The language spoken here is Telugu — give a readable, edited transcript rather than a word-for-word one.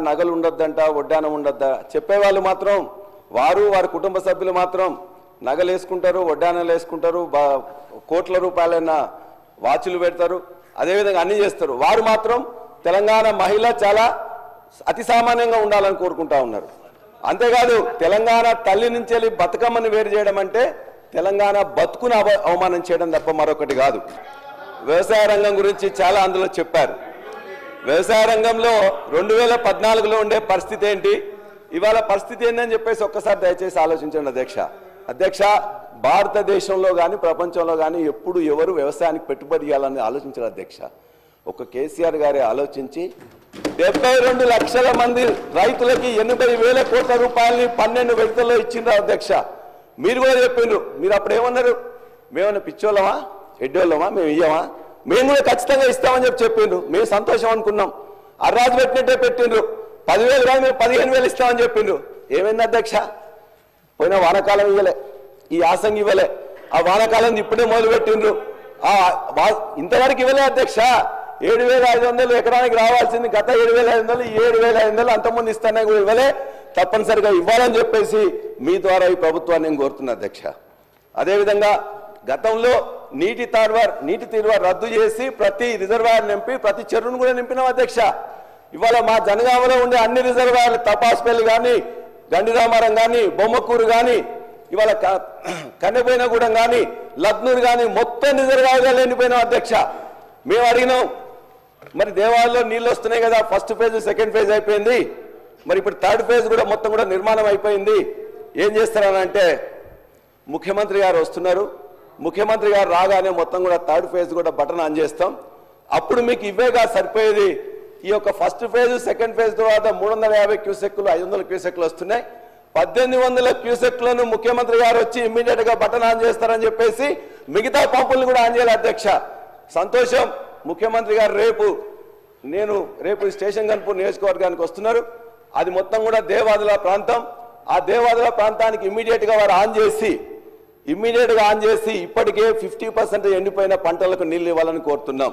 నగలు ఉండొద్దంట, వడ్డానం ఉండొద్దా చెప్పేవాళ్ళు మాత్రం వారి కుటుంబ సభ్యులు మాత్రం నగలు వేసుకుంటారు, వడ్డానాలు వేసుకుంటారు, కోట్ల రూపాయలైన వాచులు పెడతారు, అదేవిధంగా అన్ని చేస్తారు. వారు మాత్రం తెలంగాణ మహిళ చాలా అతి సామాన్యంగా ఉండాలని కోరుకుంటా ఉన్నారు. అంతేకాదు తెలంగాణ తల్లి నుంచి వెళ్ళి బతుకమ్మని వేరు చేయడం అంటే తెలంగాణ బతుకును అవమానం చేయడం తప్ప మరొకటి కాదు. వ్యవసాయ రంగం గురించి చాలా అందులో చెప్పారు. వ్యవసాయ రంగంలో 2014లో ఉండే పరిస్థితి ఏంటి, ఇవాళ పరిస్థితి ఏంటని చెప్పేసి ఒక్కసారి దయచేసి ఆలోచించండి అధ్యక్ష. భారతదేశంలో కానీ ప్రపంచంలో కానీ ఎప్పుడు ఎవరు వ్యవసాయానికి పెట్టుబడి చేయాలని ఆలోచించారు అధ్యక్ష. ఒక కేసీఆర్ గారి ఆలోచించి 72 లక్షల మంది రైతులకి 80,000 కోట్ల రూపాయలని 12 విడతల్లో ఇచ్చిండ్రు అధ్యక్ష. మీరు కూడా చెప్పిండ్రు. మీరు అప్పుడు ఏమన్నారు, మేమన్నా పిచ్చోళ్ళమా ఎడ్డోళ్ళమా, మేము ఇయ్యమా, మేము కూడా ఖచ్చితంగా ఇస్తామని చెప్పిండ్రు. మేము సంతోషం అనుకున్నాం. అర్రాజు పెట్టినట్టే పెట్టిండ్రు. 10,000 కాదు మేము 15,000 ఇస్తామని చెప్పిండ్రు. ఏమైంది అధ్యక్ష, పోయిన వానకాలం ఇవ్వలే, ఈ యాసంగి ఇవ్వలే, ఆ వానకాలం ఇప్పుడే మొదలు పెట్టిండ్రు, ఇంతవరకు ఇవ్వలే అధ్యక్ష. 7,500 ఎకరానికి రావాల్సింది గత 7,500, 7,500 అంతకుముందు ఇస్తానే కూడా ఇవ్వలే. తప్పనిసరిగా ఇవ్వాలని చెప్పేసి మీ ద్వారా ఈ ప్రభుత్వాన్ని నేను కోరుతున్నా అధ్యక్ష. అదేవిధంగా గతంలో నీటి తీర్వార్ రద్దు చేసి ప్రతి రిజర్వాయర్ నింపి ప్రతి చెరువును కూడా నింపినాం అధ్యక్ష. ఇవాళ మా జనగామలో ఉండే అన్ని రిజర్వాయర్లు తపాస్పల్లి కానీ, గండిరామారం కానీ, బొమ్మకూరు కానీ, ఇవాళ కన్నెపోయినగూడెం కానీ, లక్నూరు కానీ మొత్తం రిజర్వాయర్గా నిండిపోయినాం అధ్యక్ష. మేము అడిగినాం, మరి దేవాలయంలో నీళ్ళు వస్తున్నాయి కదా, ఫస్ట్ ఫేజ్ సెకండ్ ఫేజ్ అయిపోయింది, మరి ఇప్పుడు థర్డ్ ఫేజ్ కూడా మొత్తం కూడా నిర్మాణం అయిపోయింది, ఏం చేస్తారనంటే ముఖ్యమంత్రి గారు వస్తున్నారు, ముఖ్యమంత్రి గారు రాగానే మొత్తం కూడా థర్డ్ ఫేజ్ కూడా బటన్ ఆన్ చేస్తాం, అప్పుడు మీకు ఇవేగా సరిపోయేది. ఈ యొక్క ఫస్ట్ ఫేజ్ సెకండ్ ఫేజ్ తర్వాత 350 క్యూసెక్లు 500 క్యూసెక్లు వస్తున్నాయి. 1800 క్యూసెక్లను ముఖ్యమంత్రి గారు వచ్చి ఇమ్మీడియట్ గా బటన్ ఆన్ చేస్తారని చెప్పేసి మిగతా పంపులను కూడా ఆన్ చేయాలి అధ్యక్ష. సంతోషం, ముఖ్యమంత్రి గారు రేపు స్టేషన్ గన్పూర్ నియోజకవర్గానికి వస్తున్నారు. అది మొత్తం కూడా దేవాదుల ప్రాంతం. ఆ దేవాదుల ప్రాంతానికి ఇమ్మీడియట్ గా వారు ఆన్ చేసి ఇప్పటికే 50% ఎండిపోయిన పంటలకు నీళ్లు ఇవ్వాలని కోరుతున్నాం.